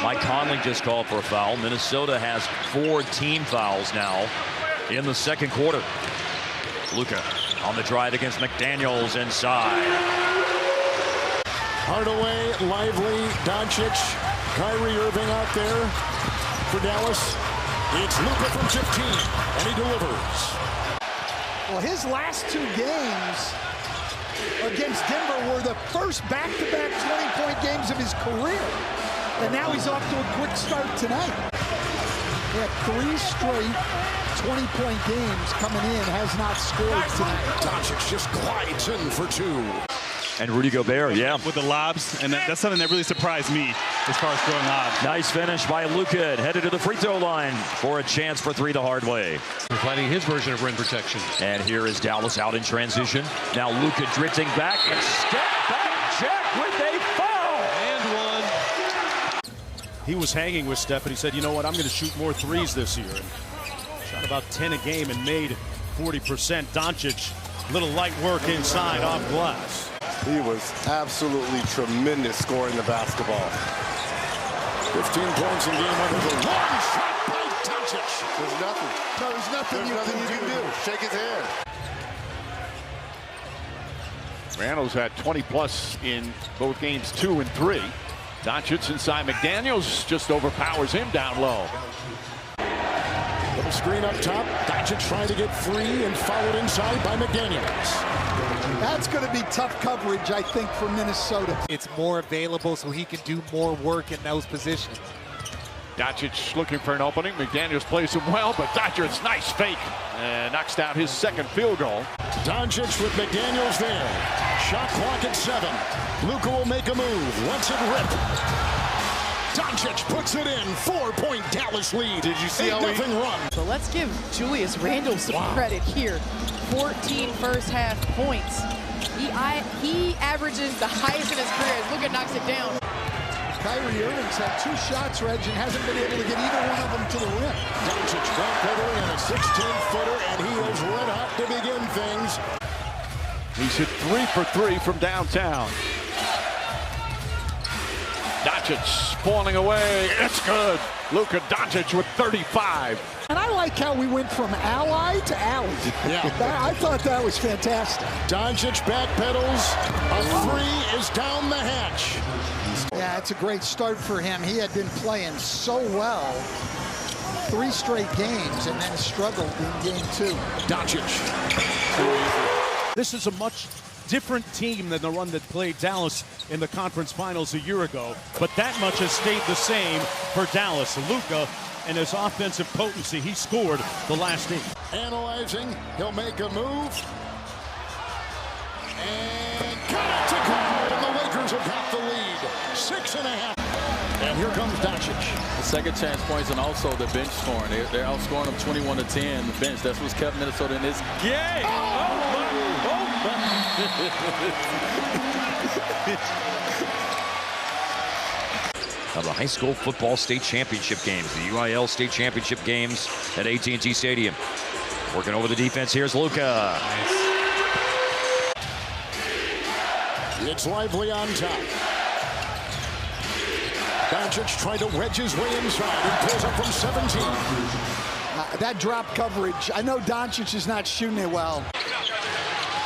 Mike Conley just called for a foul. Minnesota has 4 team fouls now in the second quarter. Luka on the drive against McDaniels inside. Hardaway, Lively, Doncic, Kyrie, Irving out there for Dallas. It's Luka from 15, and he delivers. Well, his last 2 games against Denver were the first back-to-back 20-point games of his career. And now he's off to a quick start tonight. He had 3 straight 20-point games coming in, has not scored tonight. Doncic just glides in for 2. And Rudy Gobert, yeah. With the lobs, and that's something that really surprised me as far as throwing lobs. Nice finish by Luka, headed to the free throw line for a chance for 3 the hard way. We're finding his version of rim protection. And here is Dallas out in transition. Now Luka drifting back and step back check with a foul. And 1. He was hanging with Steph, and he said, you know what, I'm going to shoot more threes this year. And shot about 10 a game and made 40%. Doncic, little light work inside off glass. He was absolutely tremendous scoring the basketball. 15 points in game under the one shot by Doncic. There's nothing. No, there's nothing you can do. Shake his hand. Randall's had 20-plus in both games 2 and 3. Doncic inside McDaniels just overpowers him down low. Little screen up top. Doncic trying to get free and fouled inside by McDaniels. That's going to be tough coverage, I think, for Minnesota. It's more available so he can do more work in those positions. Doncic looking for an opening. McDaniels plays him well, but Doncic, nice fake. And knocks down his second field goal. Doncic with McDaniels there. Shot clock at 7. Luka will make a move. Lets it rip. Doncic puts it in. 4-point Dallas lead. Did you see how he run? So let's give Julius Randle some credit here. 14 first half points. He averages the highest in his career. Luka knocks it down. Kyrie Irving's had 2 shots, Reg, and hasn't been able to get either one of them to the rim. Doncic backpedaling in a 16-footer, and he is red hot to begin things. He's hit 3 for 3 from downtown. Doncic falling away. It's good. Luka Doncic with 35. And I like how we went from ally to alley. Yeah. I thought that was fantastic. Doncic backpedals. A 3 is down the hatch. Yeah, it's a great start for him. He had been playing so well 3 straight games and then struggled in game 2. Doncic. This is a much different team than the one that played Dallas in the conference finals a year ago. But that much has stayed the same for Dallas. Luka and his offensive potency, he scored the last 8. Analyzing, he'll make a move. And got it to go. And the Lakers have got the lead. 6.5. And here comes Doncic. The second chance points and also the bench scoring. They're outscoring them 21-10. The bench, that's what's kept Minnesota in this game. Of the high school football state championship games, the UIL state championship games at AT&T Stadium. Working over the defense, here's Luka. It's Lively on top. Doncic trying to wedge his way inside. He pulls up from 17. That drop coverage, I know Doncic is not shooting it well.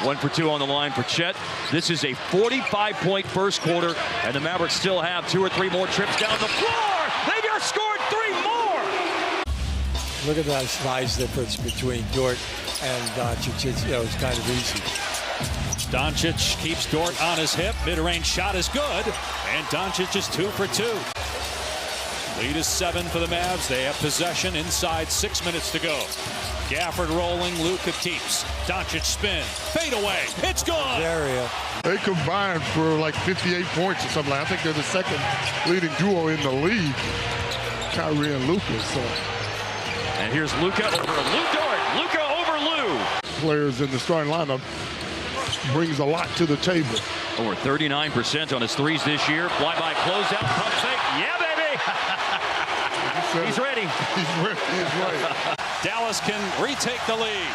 1 for 2 on the line for Chet. This is a 45-point first quarter, and the Mavericks still have 2 or 3 more trips down the floor. They just scored 3 more. Look at that size difference between Dort and Doncic. It's kind of easy. Doncic keeps Dort on his hip. Mid-range shot is good, and Doncic is 2 for 2. Lead is 7 for the Mavs. They have possession inside 6 minutes to go. Gafford rolling, Luka keeps. Doncic spin, fade away, it's gone. They combined for like 58 points or something. I think they're the second leading duo in the league, Kyrie and Luka. So. And here's Luka over Lou Dort. Luka over Lou. Players in the starting lineup brings a lot to the table. Over 39% on his threes this year. Fly-by closeout, pump fake. Yeah, baby. He's ready. He's ready. Dallas can retake the lead.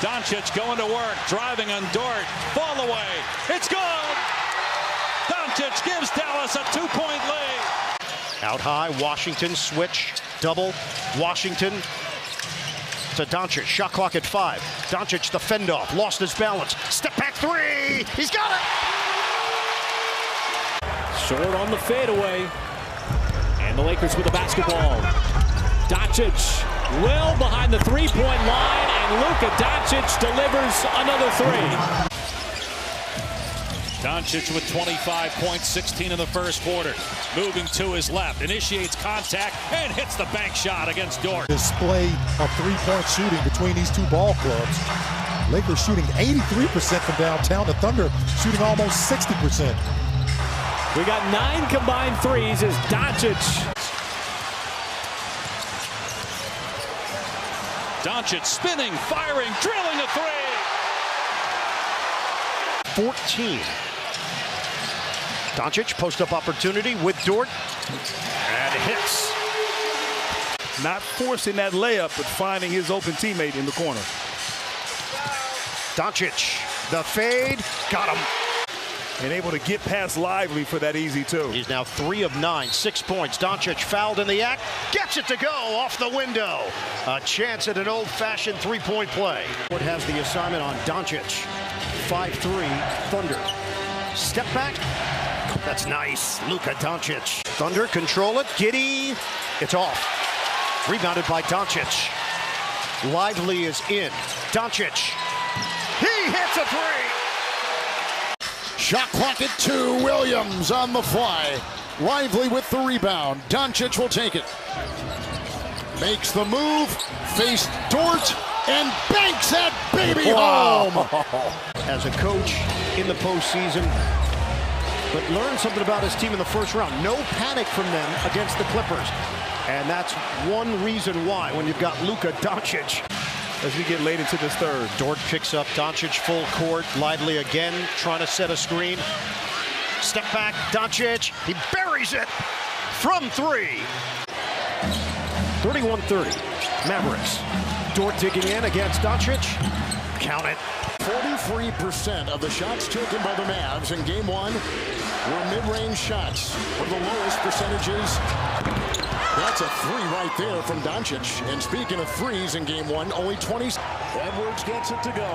Doncic going to work, driving on Dort. Fall away. It's good. Doncic gives Dallas a 2-point lead. Out high, Washington switch, double, Washington to Doncic, shot clock at 5. Doncic the fend off, lost his balance, step back 3, he's got it! Short on the fadeaway, and the Lakers with the basketball. Doncic well behind the three-point line, and Luka Doncic delivers another 3. Doncic with 25 points, 16 in the first quarter. Moving to his left, initiates contact, and hits the bank shot against Dort. Display of three-point shooting between these two ball clubs. Lakers shooting 83% from downtown. The Thunder shooting almost 60%. We got 9 combined threes as Doncic. Doncic spinning, firing, drilling a 3. 14. Doncic, post-up opportunity with Dort, and hits. Not forcing that layup, but finding his open teammate in the corner. Doncic, the fade, got him. And able to get past Lively for that easy, too. He's now 3 of 9, 6 points. Doncic fouled in the act, gets it to go off the window. A chance at an old-fashioned three-point play. What has the assignment on Doncic? 5-3, Thunder. Step back. That's nice. Luka Doncic. Thunder control it. Giddy. It's off. Rebounded by Doncic. Lively is in. Doncic. He hits a 3. Shot clock at 2. Williams on the fly. Lively with the rebound. Doncic will take it. Makes the move. Faced Dort. And banks that baby home. As a coach in the postseason, but learned something about his team in the first round. No panic from them against the Clippers. And that's one reason why when you've got Luka Doncic. As we get late into this third. Dort picks up Doncic full court. Lively again trying to set a screen. Step back, Doncic. He buries it from 3. 31-30. Mavericks. Dort digging in against Doncic. Count it. 43% of the shots taken by the Mavs in game 1 were mid-range shots. One of the lowest percentages. That's a 3 right there from Doncic. And speaking of threes in game 1, only 20. Edwards gets it to go.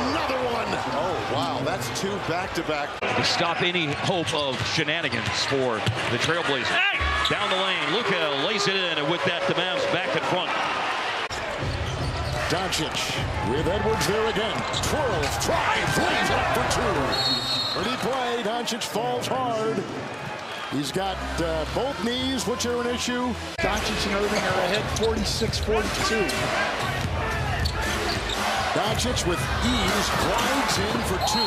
Another one. Oh, wow. That's 2 back-to-back. To stop any hope of shenanigans for the Trailblazers. Hey! Down the lane, Luka lays it in, and with that, the Mavs back in front. Doncic with Edwards there again. Twirls, drives, lays it up for 2. Pretty play. Doncic falls hard. He's got both knees, which are an issue. Doncic and Irving are ahead 46-42. Doncic with ease glides in for 2.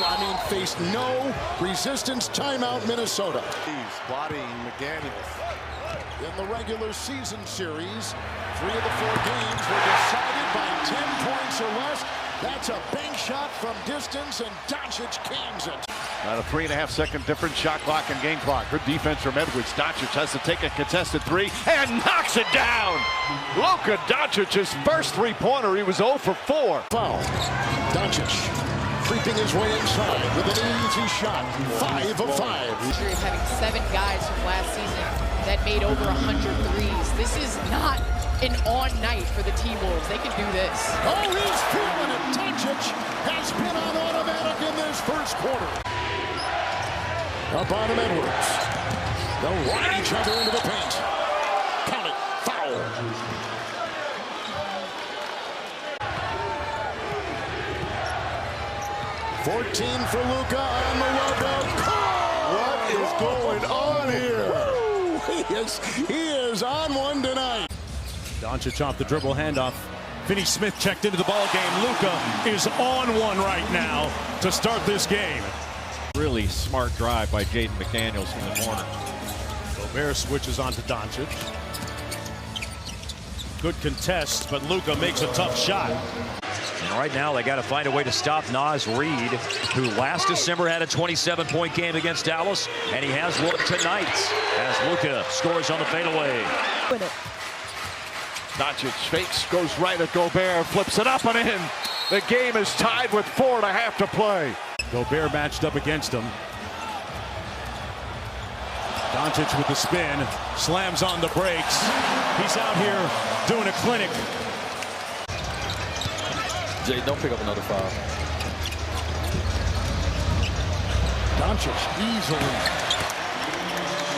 Faced no resistance. Timeout, Minnesota. He's bodying McDaniels. In the regular season series, 3 of the 4 games were decided by 10 points or less. That's a bank shot from distance, and Doncic cans it. About a 3.5-second difference, shot clock and game clock. Good defense from Edwards. Doncic has to take a contested 3 and knocks it down. Luka Doncic's first three-pointer. He was 0 for 4. Foul. Doncic creeping his way inside with an easy shot. 5 of 5. Having 7 guys from last season that made over 100 threes. This is not an on night for the T-Wolves. They can do this. Oh, he's feeling it. Doncic has been on automatic in this first quarter. Up on him, Edwards. They'll ride each other into the paint. Count it. Foul. $14 for Luka on the logo. What is going on here? He is on one tonight. Doncic off the dribble handoff. Finney-Smith checked into the ball game. Luka is on one right now to start this game. Really smart drive by Jaden McDaniels in the corner. Gobert switches on to Doncic. Good contest, but Luka makes a tough shot. And right now, they got to find a way to stop Naz Reid, who last December had a 27-point game against Dallas, and he has one tonight as Luka scores on the fadeaway. Doncic fakes, goes right at Gobert, flips it up and in. The game is tied with 4.5 to play. Gobert matched up against him. Doncic with the spin, slams on the brakes. He's out here doing a clinic. Jay, don't pick up another foul. Doncic easily.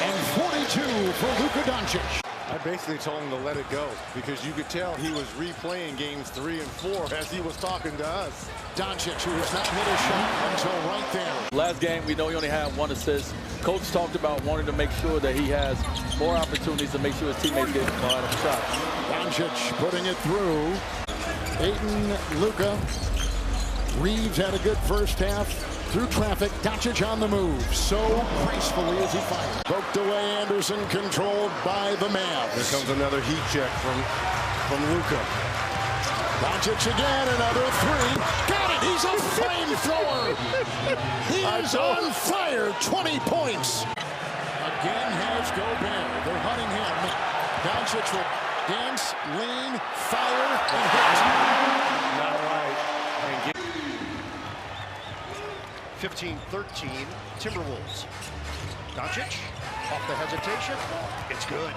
And 42 for Luka Doncic. I basically told him to let it go because you could tell he was replaying games 3 and 4 as he was talking to us. Doncic, who has not hit a shot until right there. Last game, we know he only had 1 assist. Coach talked about wanting to make sure that he has more opportunities to make sure his teammates get a lot of shots. Doncic putting it through. Ayton, Luka. Reaves had a good first half. Through traffic, Doncic on the move. So gracefully as he fired. Poked away Anderson, controlled by the Mavs. Here comes another heat check from Luka. Doncic again, another 3. Got it, he's a flamethrower. He is on fire, 20 points. Again has Gobert. They're hunting him. Doncic will dance, lean, fire, and hit. Not right. 15-13 Timberwolves. Doncic off the hesitation. It's good.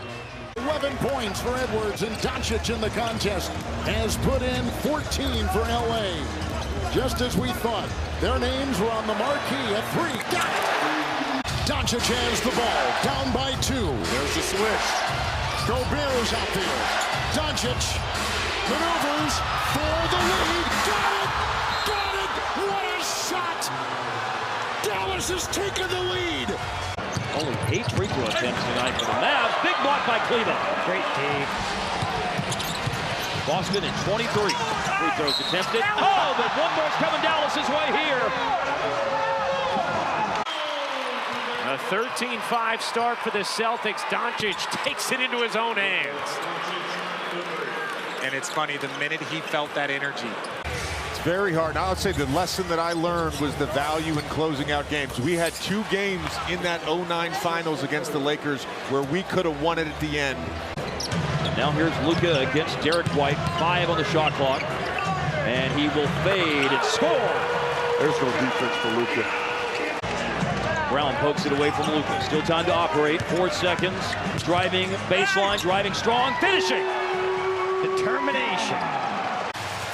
11 points for Edwards, and Doncic in the contest has put in 14 for LA. Just as we thought, their names were on the marquee at 3. Got it! Doncic has the ball, down by 2. There's the switch. Gobert is out there. Doncic maneuvers for the lead. Got it! Got it! What a shot! Dallas has taken the lead. Only 8 free throw attempts tonight for the Mavs. Big block by Cleveland. Great team. Boston in 23. Free throws attempted. Oh, but one more's coming Dallas's way here. A 13-5 start for the Celtics. Doncic takes it into his own hands. And it's funny, the minute he felt that energy. Very hard. I would say the lesson that I learned was the value in closing out games. We had 2 games in that 09 finals against the Lakers where we could have won it at the end. Now here's Luka against Derek White. 5 on the shot clock. And he will fade and score. There's no defense for Luka. Brown pokes it away from Luka. Still time to operate. 4 seconds. Driving baseline, driving strong, finishing. Determination.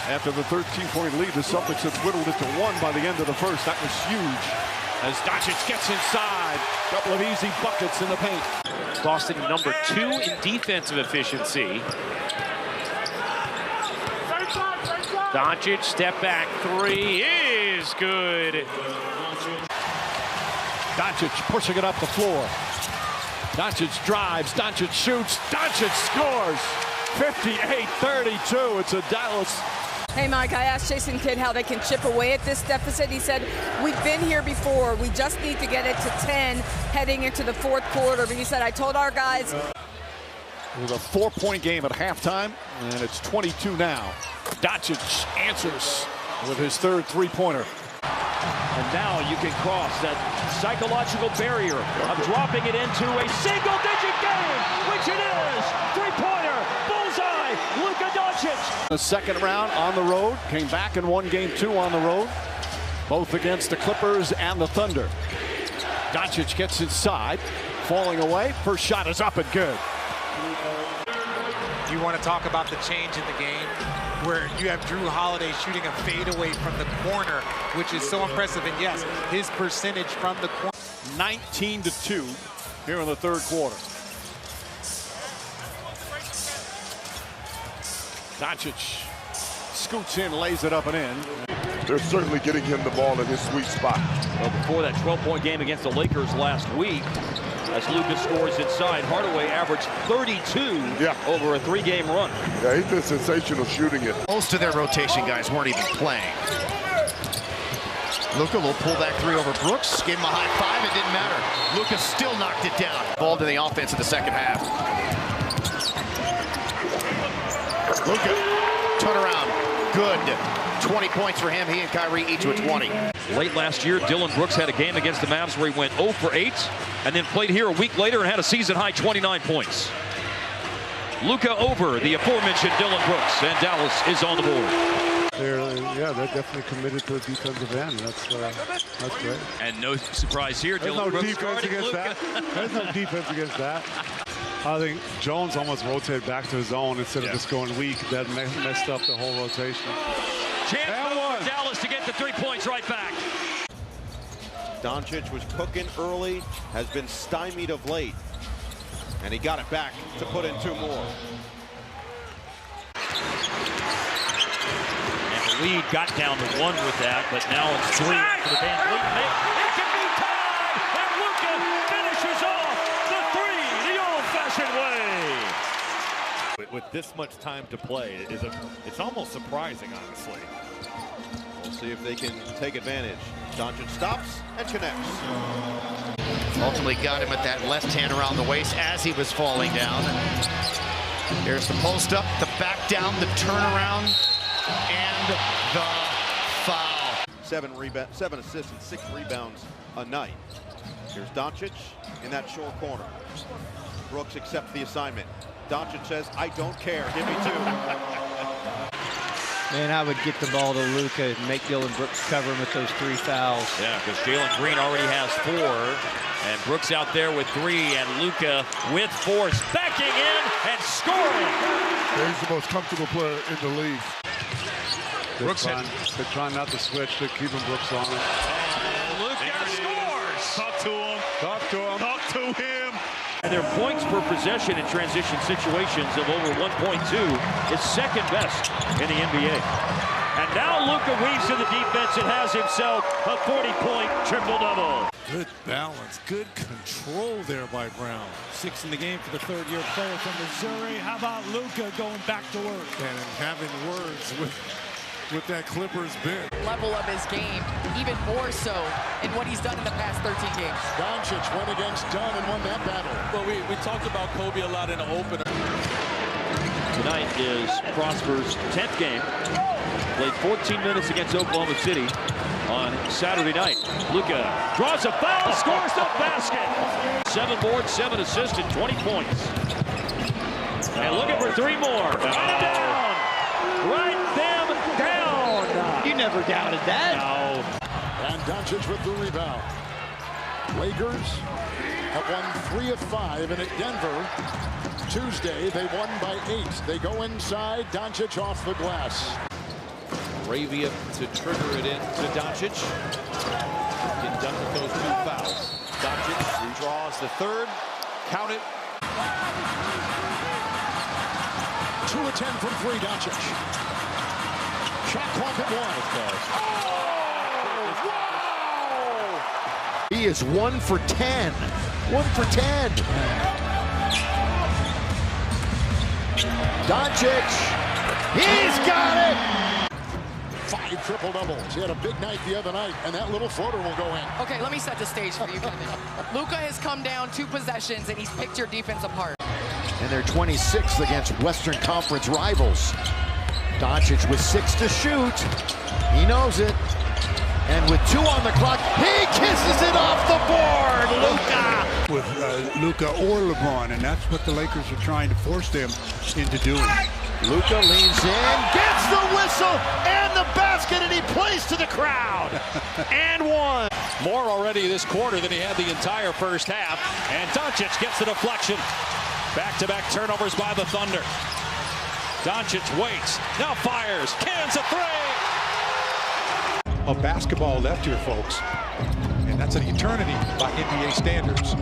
After the 13-point lead, the Celtics have whittled it to 1 by the end of the first. That was huge. As Doncic gets inside, couple of easy buckets in the paint. Boston number 2 in defensive efficiency. Doncic step back 3 is good. Doncic pushing it up the floor. Doncic drives, Doncic shoots, Doncic scores. 58-32. It's a Dallas. Hey, Mike, I asked Jayson Kidd how they can chip away at this deficit. He said, we've been here before. We just need to get it to 10 heading into the 4th quarter. But he said, I told our guys. It was a 4-point game at halftime, and it's 22 now. Doncic answers with his 3rd three-pointer. And now you can cross that psychological barrier of dropping it into a single-digit game, which it is. 3-pointer, bullseye, Luka Doncic. The second round on the road, came back and won game 2 on the road, both against the Clippers and the Thunder. Doncic gets inside, falling away. First shot is up and good. You want to talk about the change in the game, where you have Drew Holiday shooting a fadeaway from the corner, which is so impressive. And yes, his percentage from the corner. 19-2 here in the 3rd quarter. Doncic scoots in, lays it up and in. They're certainly getting him the ball in his sweet spot. Well, before that 12-point game against the Lakers last week, as Luka scores inside, Hardaway averaged 32 over a 3-game run. Yeah, he's been sensational shooting it. Most of their rotation guys weren't even playing. Luka will pull back 3 over Brooks. Gave him a high 5. It didn't matter. Luka still knocked it down. Involved in the offense in the second half. Luka, turnaround, good. 20 points for him. He and Kyrie each with 20. Late last year, Dillon Brooks had a game against the Mavs where he went 0 for 8, and then played here a week later and had a season-high 29 points. Luka over the aforementioned Dillon Brooks, and Dallas is on the board. They're definitely committed to the defensive end. That's great. And no surprise here. There's no defense against that. There's no defense against that. I think Jones almost rotated back to his own instead of just going weak. That messed up the whole rotation. Chance for Dallas to get the 3 points right back. Doncic was cooking early, has been stymied of late, and he got it back to put in 2 more. And the lead got down to 1 with that, but now it's 3 for the Van Vliet. It can be tied, and Luka finishes off the 3 the old-fashioned way. With this much time to play, it's almost surprising, honestly. We'll see if they can take advantage. Doncic stops and connects. Ultimately got him at that left hand around the waist as he was falling down. There's the post up, the back down, the turnaround, and the foul. 7 assists and 6 rebounds a night. Here's Doncic in that short corner. Brooks accepts the assignment. Doncic says, I don't care, give me 2. Man, I would get the ball to Luka and make Dylan Brooks cover him with those 3 fouls. Yeah, because Jalen Green already has 4, and Brooks out there with 3, and Luka with force, backing in and scoring. He's the most comfortable player in the league. They're trying not to switch. They're keeping Brooks on him. Luka scores. Talk to him. Talk to him. Talk to him. And their points per possession in transition situations of over 1.2 is second best in the NBA. And now Luka weaves to the defense and has himself a 40-point triple-double. Good balance, good control there by Brown. 6 in the game for the third-year player from Missouri. How about Luka going back to work and having words with that Clippers bench. Level of his game, even more so in what he's done in the past 13 games. Doncic went against Dunn and won that battle. Well, we talked about Kobe a lot in the opener. Tonight is Prosper's 10th game. Played 14 minutes against Oklahoma City on Saturday night. Luka draws a foul, scores the basket. 7 boards, 7 assists, and 20 points. And looking for 3 more. Write it down. Write them down. You never doubted that. No. And Doncic with the rebound. Lakers have won 3 of 5, and at Denver Tuesday they won by 8. They go inside. Doncic off the glass. Ravia to trigger it in to Doncic. Getting done with those 2 fouls. Doncic draws the 3rd. Count it. 2 of 10 from 3, Doncic. Shot clock at 1. Wow! He is 1 for 10. 1 for 10. Doncic. He's got it. 5 triple doubles. He had a big night the other night, and that little floater will go in. Okay, let me set the stage for you, Kevin. Luka has come down 2 possessions, and he's picked your defense apart. And they're 26th against Western Conference rivals. Doncic with 6 to shoot. He knows it. And with 2 on the clock, he kisses it off the board. Luka! With Luka or LeBron, and that's what the Lakers are trying to force them into doing. Luka leans in, gets the whistle and the basket, and he plays to the crowd. And 1. More already this quarter than he had the entire first half. And Doncic gets the deflection. Back-to-back turnovers by the Thunder. Doncic waits, now fires, cans a 3. A basketball left here, folks. And that's an eternity by NBA standards.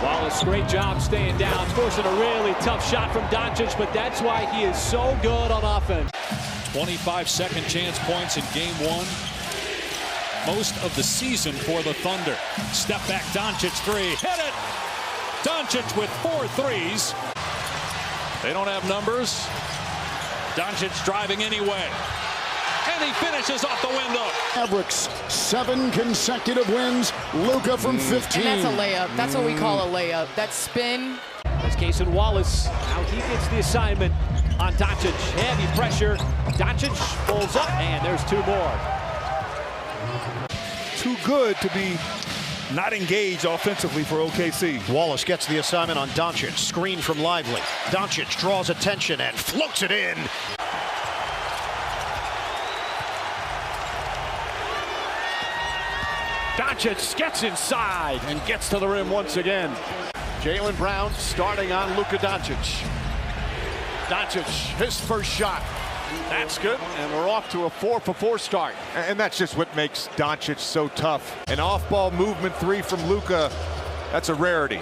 Wallace, great job staying down, forcing a really tough shot from Doncic, but that's why he is so good on offense. 25 second chance points in game 1. Most of the season for the Thunder. Step back, Doncic 3, hit it! Doncic with 4 threes. They don't have numbers. Doncic driving anyway. And he finishes off the window. Mavericks, 7 consecutive wins. Luka from 15. And that's a layup. That's what we call a layup. That spin. That's Cason Wallace. Now he gets the assignment on Doncic. Heavy pressure. Doncic pulls up, and there's 2 more. Too good to be not engaged offensively for OKC. Wallace gets the assignment on Doncic. Screen from Lively. Doncic draws attention and floats it in. Doncic gets inside and gets to the rim once again. Jalen Brown starting on Luka Doncic. Doncic, his first shot. That's good, and we're off to a 4-for-4 start. And that's just what makes Doncic so tough. An off-ball movement three from Luka, that's a rarity.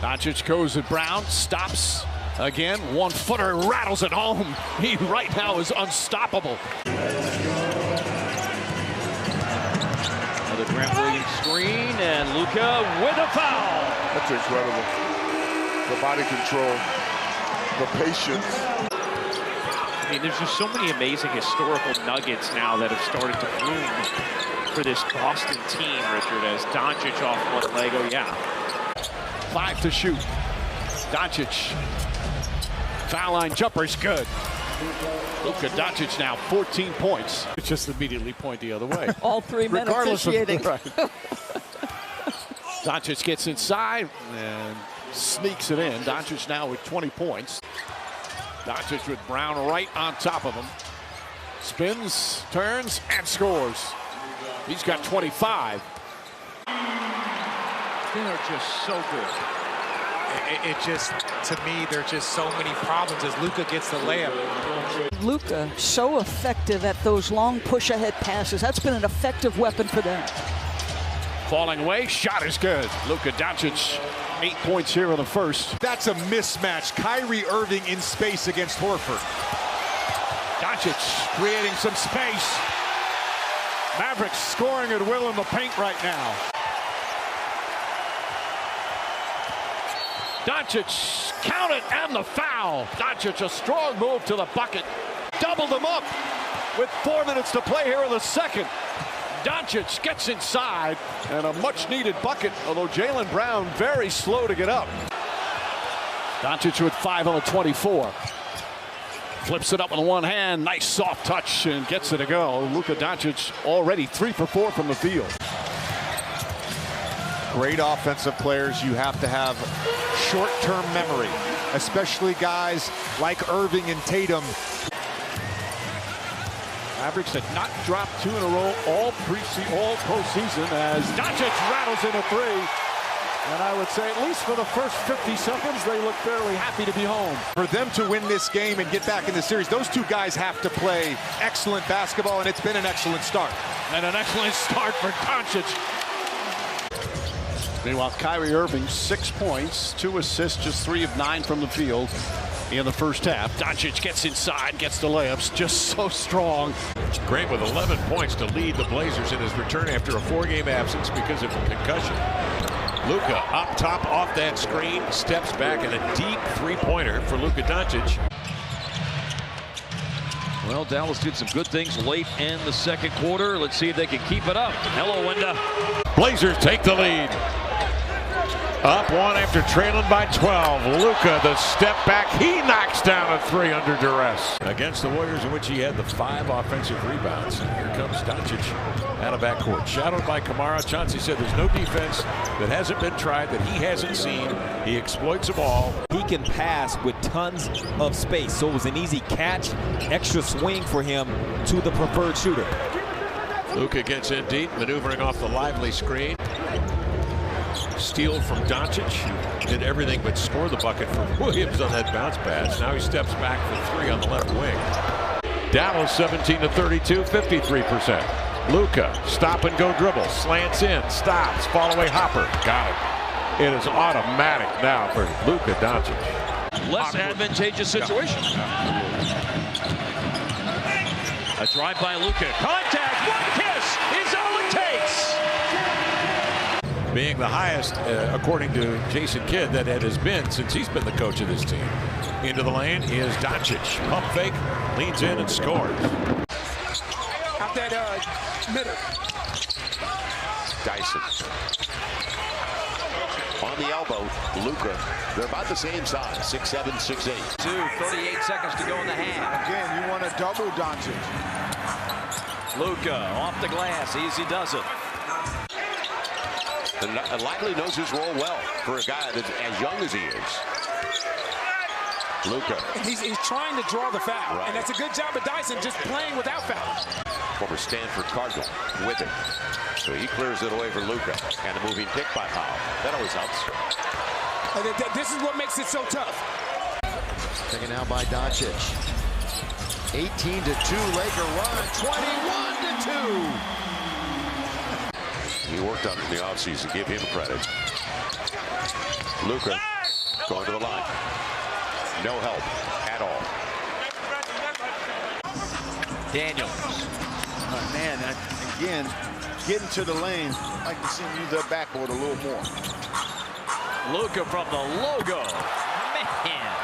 Doncic goes at Brown, stops again. 1-footer, rattles it home. He right now is unstoppable. Another Grant Williams screen, and Luka with a foul. That's incredible. The body control, the patience. I mean, there's just so many amazing historical nuggets now that have started to bloom for this Boston team, Richard, as Doncic off one leg. Oh, yeah. 5 to shoot. Doncic. Foul line jumper's good. Luka Doncic now 14 points. It's just immediately point the other way. All three men officiating. Doncic gets inside and sneaks it in. Doncic now with 20 points. Doncic with Brown right on top of him. Spins, turns, and scores. He's got 25. They are just so good. It just, to me, there are just so many problems as Luka gets the layup. Luka, so effective at those long push-ahead passes. That's been an effective weapon for them. Falling away, shot is good. Luka Doncic, 8 points here in the first. That's a mismatch. Kyrie Irving in space against Horford. Doncic creating some space. Mavericks scoring at will in the paint right now. Doncic, count it, and the foul. Doncic, a strong move to the bucket. Doubled them up with 4 minutes to play here in the second. Doncic gets inside, and a much-needed bucket, although Jalen Brown very slow to get up. Doncic with 5 on the 24. Flips it up with one hand, nice soft touch, and gets it to go. Luka Doncic already 3 for 4 from the field. Great offensive players, you have to have short-term memory, especially guys like Irving and Tatum. Mavericks had not dropped 2 in a row all postseason as Doncic rattles in a 3. And I would say, at least for the first 50 seconds, they look fairly happy to be home. For them to win this game and get back in the series, those two guys have to play excellent basketball, and it's been an excellent start. And an excellent start for Doncic. Meanwhile, Kyrie Irving, 6 points, 2 assists, just 3 of 9 from the field in the first half. Doncic gets inside, gets the layups, just so strong. Grant with 11 points to lead the Blazers in his return after a 4-game absence because of a concussion. Luka up top off that screen, steps back, and a deep three-pointer for Luka Doncic. Well, Dallas did some good things late in the second quarter. Let's see if they can keep it up. Hello, Wenda. Blazers take the lead. Up 1 after trailing by 12. Luka, the step back. He knocks down a 3 under duress. Against the Warriors, in which he had the 5 offensive rebounds. And here comes Doncic out of backcourt. Shadowed by Kamara. Chauncey said there's no defense that hasn't been tried, that he hasn't seen. He exploits them all. He can pass with tons of space. So it was an easy catch, extra swing for him to the preferred shooter. Luka gets in deep, maneuvering off the lively screen. Steal from Doncic, who did everything but score the bucket for Williams on that bounce pass. Now he steps back for 3 on the left wing. Dallas 17 to 32, 53%. Luka, stop and go dribble, slants in, stops, fall away hopper, got it. It is automatic now for Luka Doncic. Less advantageous situation. A drive by Luka, contact, one kiss is all it takes. Being the highest, according to Jason Kidd, that it has been since he's been the coach of this team. Into the lane is Doncic. Pump fake, leans in and scores. Out that middle. Jayson. On the elbow, Luka. They're about the same size, 6'7", 6'8". 38 seconds to go in the half. Again, you want to double Doncic. Luka off the glass, easy does it. And Lively knows his role well for a guy that's as young as he is. Luka. He's trying to draw the foul, and that's a good job of Dyson just playing without foul. former Stanford Cardinal, with it. So he clears it away for Luka. And a moving pick by Powell. That always helps. This is what makes it so tough. Taken out by Doncic. 18-2 Laker run. 21-2. He worked on it in the offseason. Give him credit. Luka going to the line. No help at all. Daniel. Oh, man, again, getting to the lane. I'd like to see him use that backboard a little more. Luka from the logo. Man.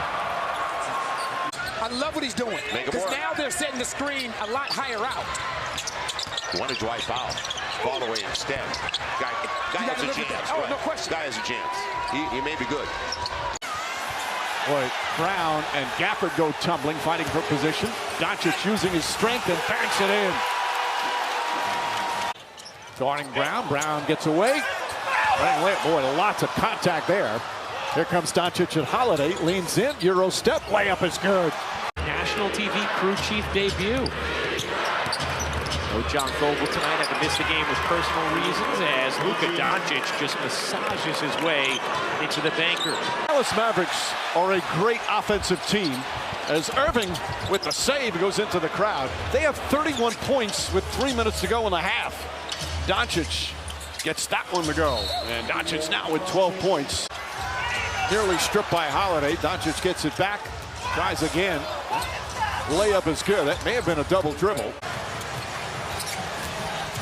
I love what he's doing. Because now they're setting the screen a lot higher out. Wanted Dwight Powell. Ball away instead. Guy has a chance. Oh, no question. Guy has a chance. He may be good. Boy, Brown and Gafford go tumbling, fighting for position. Doncic using his strength and banks it in. Guarding Brown. Brown gets away. Boy, lots of contact there. Here comes Doncic and Holiday. Leans in. Euro step. Layup is good. National TV crew chief debut. No John Vogel tonight. Had to miss the game with personal reasons as Luka Doncic just massages his way into the banker. Dallas Mavericks are a great offensive team as Irving with the save goes into the crowd. They have 31 points with 3 minutes to go in the half. Doncic gets that one to go. And Doncic now with 12 points. Nearly stripped by Holiday. Doncic gets it back. Tries again. Layup is good. That may have been a double dribble.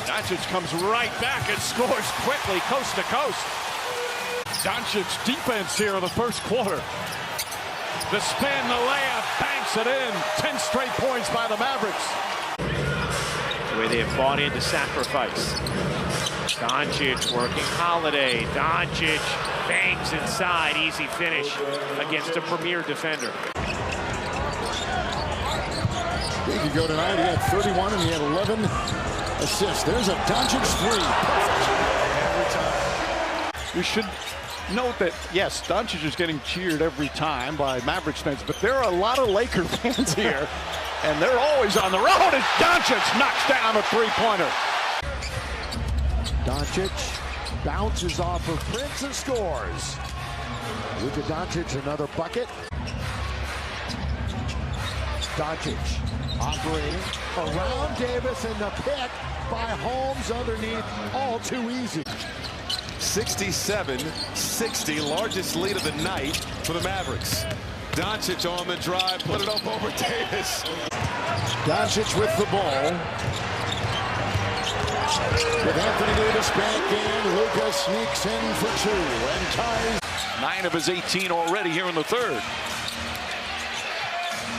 Doncic comes right back and scores quickly, coast to coast. Doncic defense here in the first quarter. The spin, the layup, banks it in. 10 straight points by the Mavericks. The way they have bought into sacrifice. Doncic working Holiday. Doncic bangs inside. Easy finish against a premier defender. He could go tonight. He had 31 and he had 11 assists. There's a Doncic three. Perfect. Every time. We should note that, yes, Doncic is getting cheered every time by Mavericks fans, but there are a lot of Laker fans here, and they're always on the road as Doncic knocks down a three-pointer. Doncic bounces off of Prince and scores. Luka Doncic, another bucket. Doncic operating around Davis, and the pick by Holmes underneath. All too easy. 67-60, largest lead of the night for the Mavericks. Doncic on the drive, put it up over Davis. Doncic with the ball. With Anthony Davis back in, Luka sneaks in for two and ties. 9 of his 18 already here in the third.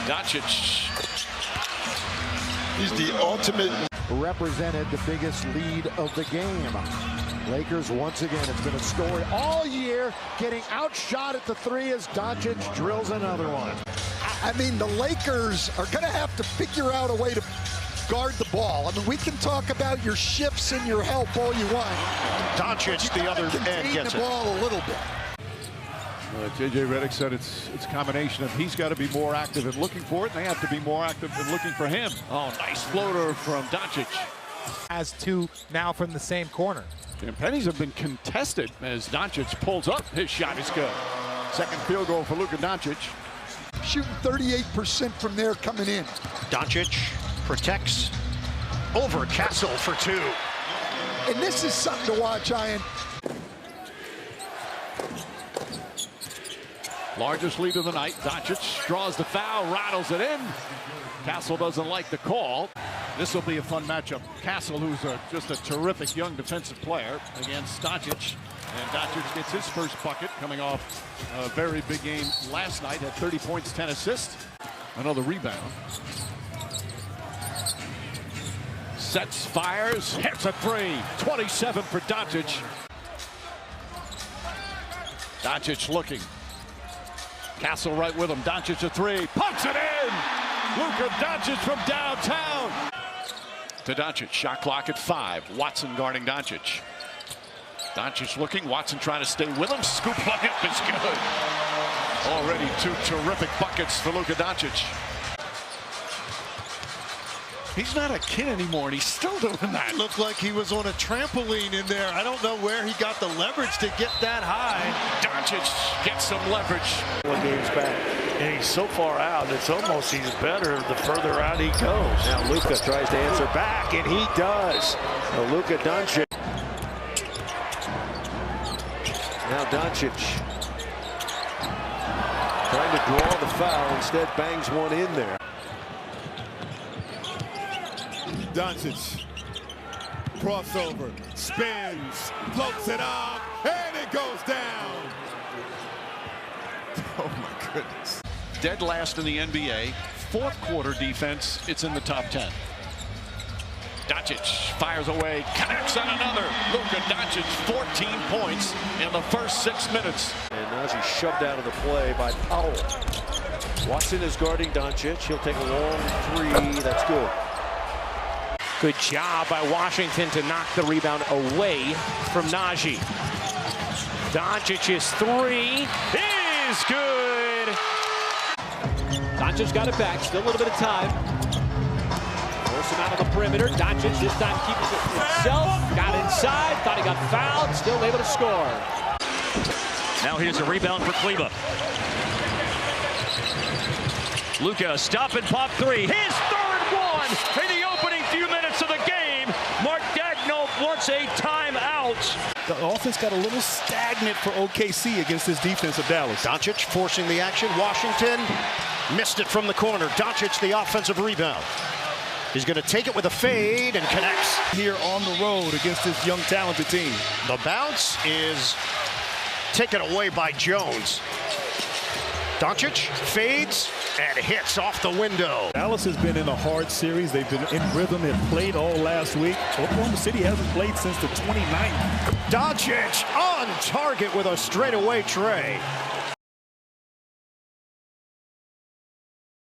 Doncic. He's the ultimate. Represented the biggest lead of the game. Lakers, once again, it's been a story all year, getting outshot at the three as Doncic drills another one. I mean, the Lakers are going to have to figure out a way to guard the ball. I mean, we can talk about your shifts and your help all you want. Doncic, the other end, gets the ball a little bit. J.J. Redick said it's a combination of he's got to be more active in looking for it, and they have to be more active in looking for him. Oh, nice floater from Doncic. As two now from the same corner. And pennies have been contested as Doncic pulls up. His shot is good. Second field goal for Luka Doncic. Shooting 38% from there coming in. Doncic protects over Castle for two. And this is something to watch, Ian. Largest lead of the night. Doncic draws the foul, rattles it in. Castle doesn't like the call. This will be a fun matchup. Castle, who's just a terrific young defensive player, against Doncic. And Doncic gets his first bucket coming off a very big game last night. Had 30 points, 10 assists. Another rebound. Sets, fires, hits a three. 27 for Doncic. Doncic looking. Castle right with him. Doncic a three. Pumps it in! Luka Doncic from downtown. To Doncic. Shot clock at 5. Watson guarding Doncic. Doncic looking. Watson trying to stay with him. Scoop layup is good. Already 2 terrific buckets for Luka Doncic. He's not a kid anymore, and he's still doing that. Looked like he was on a trampoline in there. I don't know where he got the leverage to get that high. Doncic gets some leverage. 1 game's back. And he's so far out, it's almost he's better the further out he goes. Now Luka tries to answer back, and he does. Luka Doncic. Now Doncic trying to draw the foul, instead bangs one in there. Doncic, crossover, spins, floats it up, and it goes down. Oh my goodness. Dead last in the NBA. Fourth quarter defense, it's in the top 10. Doncic fires away, connects on another. Luka Doncic, 14 points in the first 6 minutes. And now he's shoved out of the play by Powell. Watson is guarding Doncic. He'll take a long three. That's good. Good job by Washington to knock the rebound away from Najee. Doncic's three is good. Doncic got it back. Still a little bit of time. Force him out on the perimeter. Doncic this time keeping it for himself. Got inside. Thought he got fouled. Still able to score. Now here's a rebound for Cleveland. Luka, stop and pop three. His third one in the opening few minutes of the game. Mark Daigneault wants a timeout. The offense got a little stagnant for OKC against this defense of Dallas. Doncic forcing the action. Washington missed it from the corner. Doncic the offensive rebound. He's going to take it with a fade and connects. Here on the road against this young talented team. The bounce is taken away by Jones. Doncic fades and hits off the window. Dallas has been in a hard series. They've been in rhythm and played all last week. Oklahoma City hasn't played since the 29th. Doncic on target with a straightaway tray.